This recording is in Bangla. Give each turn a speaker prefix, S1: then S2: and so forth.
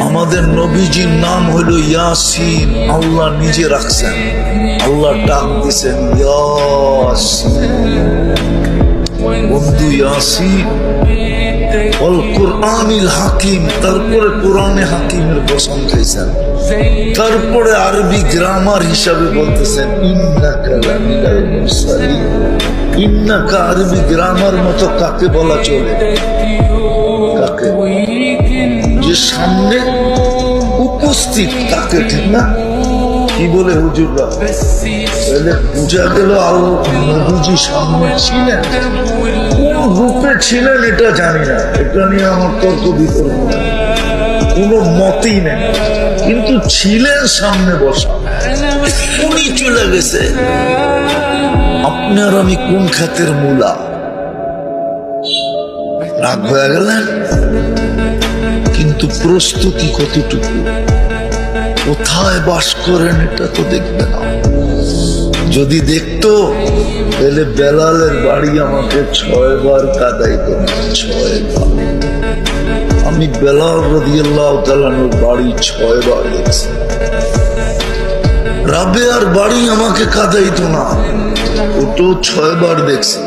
S1: আমাদের নবীজির নাম হলো ইয়াসিন। আল্লাহ নিজে রাখছেন, আল্লাহ ডাক দিছেন ইয়াসিন, বন্ধু ইয়াসিন ওয়াল কুরআনিল হাকিম। তারপরে কোরআনে হাকিমের কসম খাইছেন, তারপরে আরবি গ্রামার হিসাবে বলতেছেন ইন্নাকা লামিনাল মুরসালিন। ইন্নাকা আরবি গ্রামার মতো কাকে বলা চলে? কাকে? যে সামনে উপস্থিত তাকে, ঠিক না? কি বলে হুজুররা? তাহলে বুঝা গেল নবীজি সামনে ছিলেন, কোন রূপে ছিলেন এটা জানি না, এটা নিয়ে আমার তর্ক বিতর্ক কোনো মতেই নেই, কিন্তু ছিলেন সামনে বসা। উনি চলে গেছে, আপনার আমি কোন খাতের মূলা? রাগ হয়ে গেলেন? কিন্তু প্রস্তুতি কতটুকু, কোথায় বাস করেন এটা তো দেখবে না। যদি দেখতো তাহলে বেলালের বাড়ি আমাকে 6 বার কাঁদাইতো না, 6 বার। আমি বেলাল রাদিয়াল্লাহু তাআলার বাড়ি 6 বার দেখছি। রাবেয়ার বাড়ি আমাকে কাঁদাইতো না, ওটাও 6 বার দেখছি।